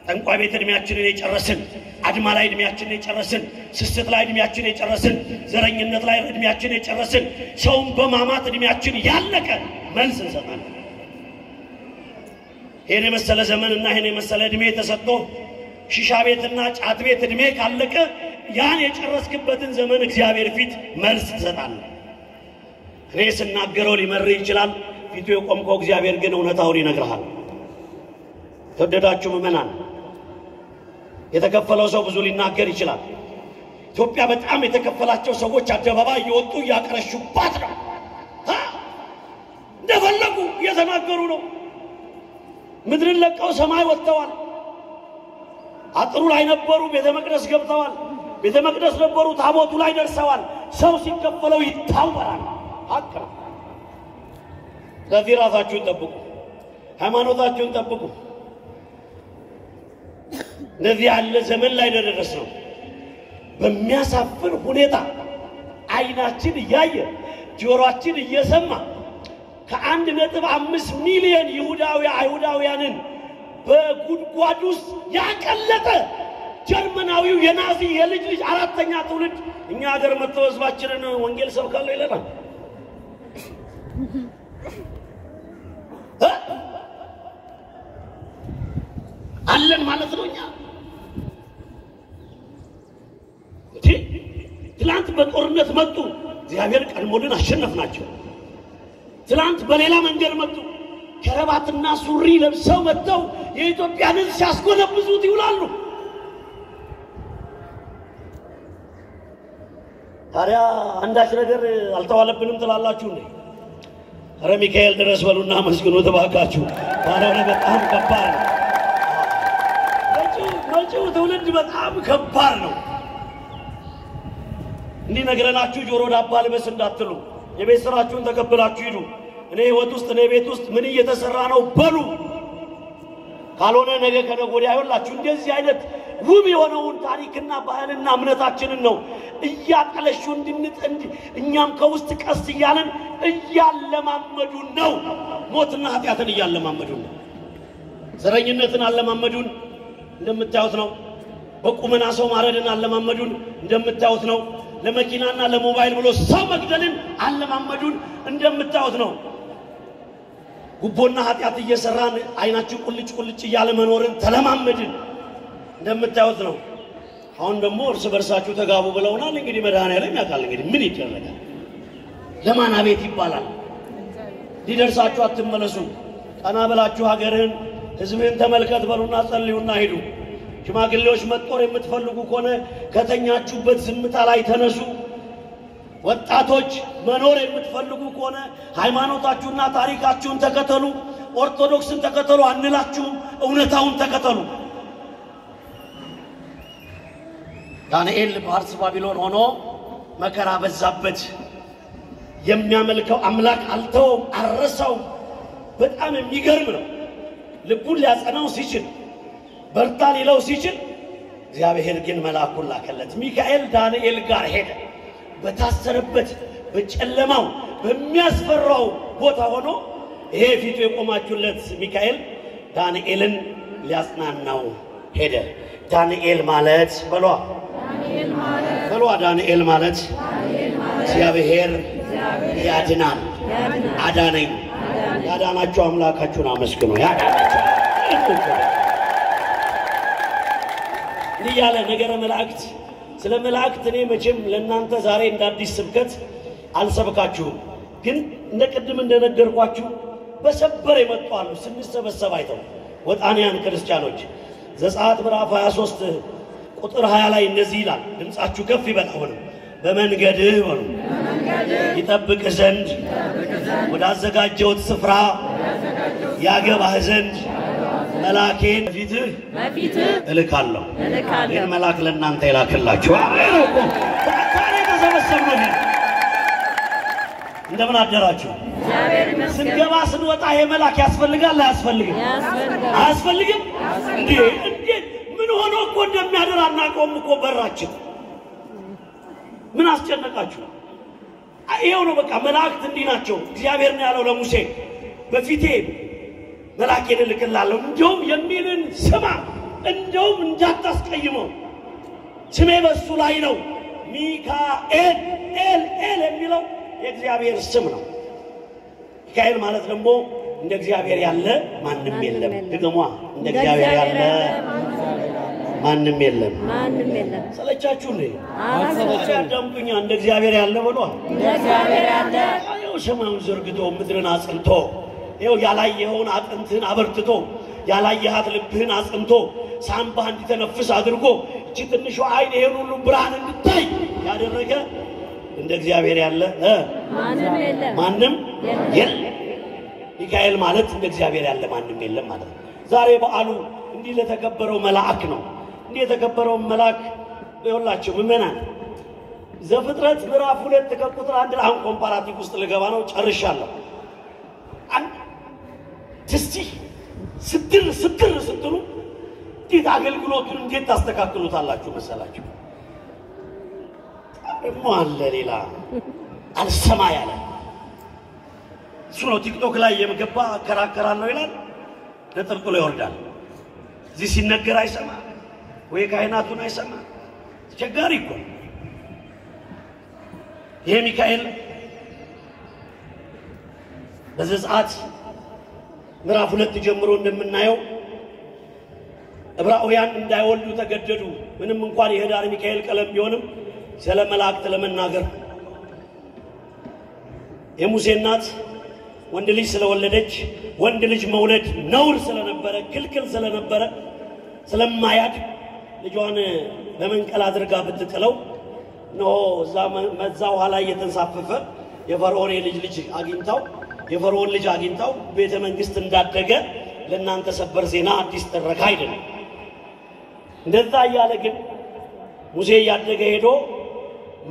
ጠንቋይ ቤት እድሜያችንን የጨረስን አድማ ላይ እድሜያችንን የጨረስን ስስት ላይ እድሜያችንን የጨረስን ዘረኝነት ላይ እድሜያችንን የጨረስን ሰውን በማማት እድሜያችን ያለቀ መልስ እንሰጣለን። ይሄን የመሰለ ዘመንና ይሄን የመሰለ እድሜ ተሰጥቶ ሺሻ ቤትና ጫት ቤት እድሜ ካለቀ ያን የጨረስክበትን ዘመን እግዚአብሔር ፊት መልስ ትሰጣለህ። እኔ ስናገረው ሊመር ይችላል፣ ፊቱ የቆምከው እግዚአብሔር ግን እውነታውን ይነግርሃል። ተወደዳችሁ ምእመናን፣ የተከፈለው ሰው ብዙ ሊናገር ይችላል። ኢትዮጵያ በጣም የተከፈላቸው ሰዎች አደባባይ እየወጡ ያቀረሹባት ነው። እንደፈለጉ እየተናገሩ ነው። ምድርን ለቀው ሰማይ ወጥተዋል። አጥሩ ላይ ነበሩ፣ ቤተ መቅደስ ገብተዋል። ቤተ መቅደስ ነበሩ፣ ታቦቱ ላይ ደርሰዋል። ሰው ሲከፈለው ይታወራል። ሀቅ ነው። ስለዚህ ራሳችሁን ጠብቁ፣ ሃይማኖታችሁን ጠብቁ። እንደዚህ ያለ ዘመን ላይ ደረስነው። በሚያሳፍር ሁኔታ አይናችን እያየ ጆሮአችን እየሰማ ከ1.5 ሚሊዮን አይሁዳውያንን በጉድጓድ ውስጥ ያቀለጠ ጀርመናዊው የናዚ የልጅ ልጅ አራተኛ ትውልድ እኛ ሀገር መጥቶ ህዝባችንን ወንጌል ሰብካለሁ ይለናል። አለን ማለት ነው። እኛ ትላንት በጦርነት መጡ፣ እግዚአብሔር ቀድሞልን አሸነፍናቸው። ትላንት በሌላ መንገድ መጡ፣ ከረባትና ሱሪ ለብሰው መጥተው የኢትዮጵያን ሕዝብ ሲያስጎለብዙት ይውላሉ። ታዲያ አንዳች ነገር አልተዋለብንም ትላላችሁ እንዴ? ኧረ ሚካኤል ድረስ በሉና መስግኑ ተባካችሁ። ባለሆነ በጣም ከባድ ነው። መጪው ትውልድ በጣም ከባድ ነው። እንዲህ ነግረናችሁ ጆሮ ዳባ ልበስ እንዳትሉ፣ የቤት ስራችሁን ተቀብላችሁ ሂዱ። እኔ ህይወት ውስጥ እኔ ቤት ውስጥ ምን እየተሰራ ነው በሉ። ካልሆነ ነገ ከነገ ወዲያ ይኸውላችሁ እንደዚህ አይነት ውብ የሆነውን ታሪክና ባህልና እምነታችንን ነው እያጠለሹ እኛም ከውስጥ ቀስ እያለን እያለማመዱን ነው። ሞትና ኃጢአትን እያለማመዱን ነው። ዘረኝነትን አለማመዱን እንደምታዩት ነው። በቁመና ሰው ማረድን አለማመዱን እንደምታዩት ነው። ለመኪናና ለሞባይል ብሎ ሰው መግደልን አለማመዱን እንደምታዩት ነው። ጉቦና ኃጢአት እየሰራን አይናችን ቁልጭ ቁልጭ እያለ መኖርን ተለማመድን እንደምታዩት ነው። አሁን ደግሞ እርስ በርሳችሁ ተጋቡ ብለውናል። እንግዲህ መድኃኒዓለም ያውቃል። እንግዲህ ምን ይደረጋል? ለማን አቤት ይባላል? ሊደርሳችሁ አትመለሱ። ቀና ብላችሁ ሀገርህን ህዝብህን ተመልከት በሉና ጸልዩና ሂዱ። ሽማግሌዎች መጦር የምትፈልጉ ከሆነ ከተኛችሁበት ዝምታ ላይ ተነሱ። ወጣቶች መኖር የምትፈልጉ ከሆነ ሃይማኖታችሁና ታሪካችሁን ተከተሉ። ኦርቶዶክስን ተከተሉ አንላችሁም፣ እውነታውን ተከተሉ። ዳንኤል በአርስ ባቢሎን ሆኖ መከራ በዛበት። የሚያመልከው አምላክ አልተወም፣ አልረሳውም። በጣም የሚገርም ነው። ልቡን ሊያጸናው ሲችል በርታ ሊለው ሲችል እግዚአብሔር ግን መልአኩን ላከለት። ሚካኤል ዳንኤል ጋር ሄደ። በታሰረበት በጨለማው በሚያስፈራው ቦታ ሆኖ ይሄ ፊቱ የቆማችሁለት ሚካኤል ዳንኤልን ሊያጽናናው ሄደ። ዳንኤል ማለት በሏ ዳንኤል ማለት እግዚአብሔር ያድናል። አዳነኝ። ያዳናችሁ አምላካችሁን አመስግኑ። ያዳናችሁ ያለ ነገረ መላእክት ስለ መላእክት እኔ መቼም ለእናንተ ዛሬ እንደ አዲስ ስብከት አልሰብካችሁም። ግን እንደ ቅድም እንደነገርኳችሁ በሰበር የመጡ አሉ። ስንሰበሰብ አይተው ወጣንያን ክርስቲያኖች ዘጸአት ምዕራፍ 23 ቁጥር 20 ላይ እንደዚህ ይላል። ድምጻችሁ ከፍ ይበል። አሁንም በመንገድህ በሉ ይጠብቅ ዘንድ ወዳዘጋጀሁት ስፍራ ያገባህ ዘንድ መላኬን በፊትህ እልካለሁ። ይህን መላክ ለእናንተ ይላክላችሁ። ታዲያ ተሰበሰብነው። እንደምን አደራችሁ? ስንገባ ስንወጣ ይሄ መላክ ያስፈልጋል አያስፈልግም? አያስፈልግም? እንዴት ምን ሆኖ እኮ እንደሚያደር አናውቀውም እኮ። በራችን ምን አስጨነቃችሁ? ይሄው ነው በቃ። መላእክት እንዲህ ናቸው። እግዚአብሔር ነው ያለው ለሙሴ በፊቴ መላእክቴን እልክልሃለሁ እንደውም የሚልን ስማ እንደውም እንዳታስቀይመው ስሜ በሱ ላይ ነው ሚካኤል ኤል የሚለው የእግዚአብሔር ስም ነው ሚካኤል ማለት ደግሞ እንደ እግዚአብሔር ያለ ማንም የለም ድገሟ እንደ እግዚአብሔር ያለ ማንም የለም ሰለቻችሁ እንዴ አሰለቻችሁኛ እንደ እግዚአብሔር ያለ ብሎ እንደ እግዚአብሔር ያለ ያው ሰማዩን ዘርግቶ ምድርን አጽንቶ ያው ያላየኸውን አጥንትህን አበርትቶ ያላየሃት ልብህን አጽንቶ ሳምባህ እንዲተነፍስ አድርጎ እቺ ትንሿ አይን ይሄን ሁሉ ብርሃን እንድታይ ያደረገ እንደ እግዚአብሔር ያለ ማንም የለም ሚካኤል ማለት እንደ እግዚአብሔር ያለ ማንም የለም ማለት ነው ዛሬ በዓሉ እንዲህ ለተከበረው መልአክ ነው እንዲህ የተከበረው መልአክ ይኸውላችሁ ምእመናን ዘፍጥረት ምዕራፍ 2 ከቁጥር 1 አሁን ኮምፓራቲቭ ውስጥ ልገባ ነው ጨርሻለሁ እስቲ ስትል ስትሉ እንዴት አገልግሎቱን እንዴት ታስተካክሉታላችሁ መሰላችሁ ደግሞ አለ ሌላ አልሰማ ያለ እሱ ነው ቲክቶክ ላይ የምገባ አከራከራለሁ ይላል ለጥልቁሎ ይወርዳል እዚህ ሲነገር አይሰማ ወይ ካህናቱን አይሰማ ተቸጋሪ እኮ ይሄ ሚካኤል በዘጸአት ምዕራፍ 2 ጀምሮ እንደምናየው ዕብራውያን እንዳይወልዱ ተገደዱ ምንም እንኳን የህዳር ሚካኤል ቀለም ቢሆንም ስለ መላእክት ለመናገር የሙሴ እናት ወንድ ልጅ ስለወለደች ወንድ ልጅ መውለድ ነውር ስለነበረ ክልክል ስለነበረ ስለማያድ ልጇን በመንቀል አድርጋ ብትጥለው ነው መዛው ኋላ እየተንሳፈፈ የፈርዖን ልጅ አግኝታው ቤተ መንግስት እንዳደገ ለእናንተ ሰበር ዜና አዲስ ተረካ አይደለም እንደዛ ያለ ግን ሙሴ ያደገ ሄዶ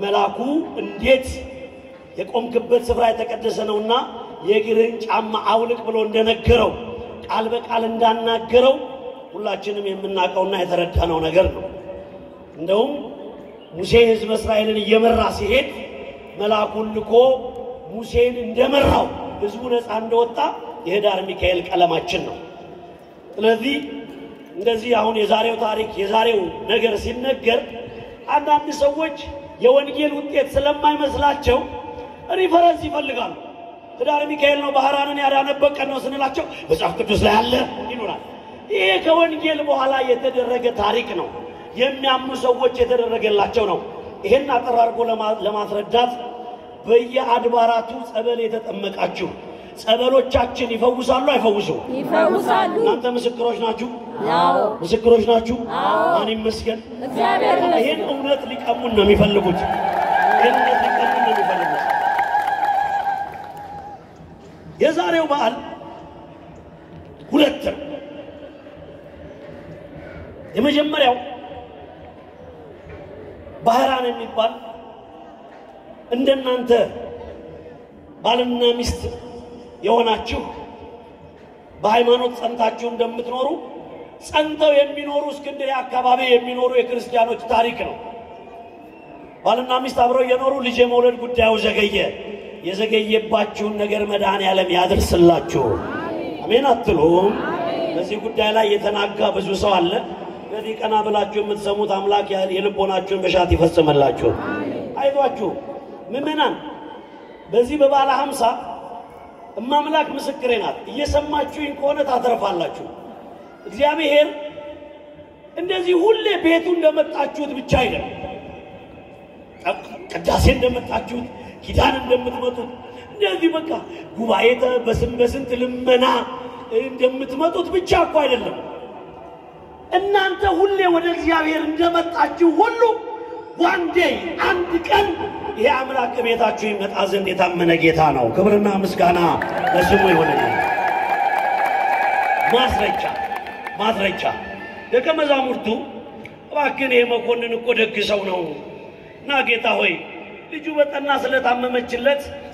መላኩ እንዴት የቆምክበት ስፍራ የተቀደሰ ነውና የእግርህን ጫማ አውልቅ ብሎ እንደነገረው ቃል በቃል እንዳናገረው ሁላችንም የምናውቀውና የተረዳነው ነገር ነው እንደውም ሙሴ ሕዝብ እስራኤልን እየመራ ሲሄድ መላኩን ልኮ ሙሴን እንደመራው ሕዝቡ ነፃ እንደወጣ የህዳር ሚካኤል ቀለማችን ነው ስለዚህ እንደዚህ አሁን የዛሬው ታሪክ የዛሬው ነገር ሲነገር አንዳንድ ሰዎች የወንጌል ውጤት ስለማይመስላቸው ሪፈረንስ ይፈልጋሉ ህዳር ሚካኤል ነው ባህራንን ያዳነበት ቀን ነው ስንላቸው መጽሐፍ ቅዱስ ላይ አለ ይሉናል ይሄ ከወንጌል በኋላ የተደረገ ታሪክ ነው የሚያምኑ ሰዎች የተደረገላቸው ነው ይሄን አጠራርጎ ለማስረዳት በየአድባራቱ ጸበል የተጠመቃችሁ ጸበሎቻችን ይፈውሳሉ አይፈውሱ ይፈውሳሉ እናንተ ምስክሮች ናችሁ አዎ ምስክሮች ናችሁ ማን ይመስገን እግዚአብሔር ይሄን እውነት ሊቀሙን ነው የሚፈልጉት የዛሬው በዓል ሁለት የመጀመሪያው ባህራን የሚባል እንደናንተ ባልና ሚስት የሆናችሁ በሃይማኖት ጸንታችሁ እንደምትኖሩ ጸንተው የሚኖሩ እስክንድርያ አካባቢ የሚኖሩ የክርስቲያኖች ታሪክ ነው ባልና ሚስት አብረው የኖሩ ልጅ የመውለድ ጉዳዩ ዘገየ የዘገየባችሁን ነገር መድኃኔዓለም ያድርስላችሁ አሜን አትሉም በዚህ ጉዳይ ላይ የተናጋ ብዙ ሰው አለ በዚህ ቀና ብላችሁ የምትሰሙት አምላክ የልቦናችሁን መሻት ይፈጽምላችሁ አይዟችሁ ምእመናን በዚህ በባለ 50 እማምላክ ምስክሬ ናት እየሰማችሁኝ ከሆነ ታተርፋላችሁ እግዚአብሔር እንደዚህ ሁሌ ቤቱ እንደመጣችሁት ብቻ አይደለም ቅዳሴ እንደመጣችሁት ኪዳን እንደምትመጡት እንደዚህ በቃ ጉባኤ በስንት ልመና እንደምትመጡት ብቻ እኮ አይደለም እናንተ ሁሌ ወደ እግዚአብሔር እንደመጣችሁ ሁሉ ዋንዴ አንድ ቀን ይሄ አምላክ ቤታችሁ ይመጣ ዘንድ የታመነ ጌታ ነው ክብርና ምስጋና ለስሙ ይሁንልን ማስረጃ ደቀ መዛሙርቱ እባክህ ይሄ መኮንን እኮ ደግ ሰው ነው እና ጌታ ሆይ ልጁ በጠና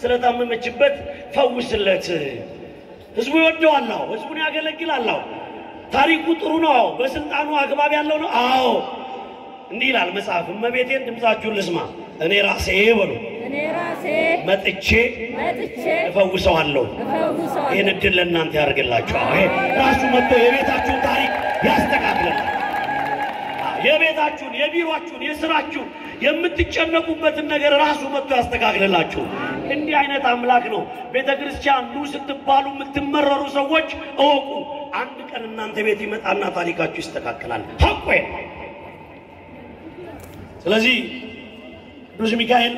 ስለታመመችበት ፈውስለት ህዝቡ ይወደዋል ህዝቡን ያገለግላል ታሪኩ ጥሩ ነው በስልጣኑ አግባብ ያለው ነው አዎ እንዲህ ይላል መጽሐፍ እመቤቴን ድምጻችሁን ልስማ እኔ ራሴ በሉ እኔ ራሴ መጥቼ እፈውሰዋለሁ። ይሄን እድል ለእናንተ ያርግላችሁ። ይሄ ራሱ መጥቶ የቤታችሁን ታሪክ ያስተካክላል። የቤታችሁን፣ የቢሮአችሁን፣ የሥራችሁን የምትጨነቁበትን ነገር ራሱ መጥቶ ያስተካክልላችሁ። እንዲህ አይነት አምላክ ነው። ቤተክርስቲያን ኑ ስትባሉ የምትመረሩ ሰዎች እወቁ፣ አንድ ቀን እናንተ ቤት ይመጣና ታሪካችሁ ይስተካከላል። ሐቆ ስለዚህ ቅዱስ ሚካኤል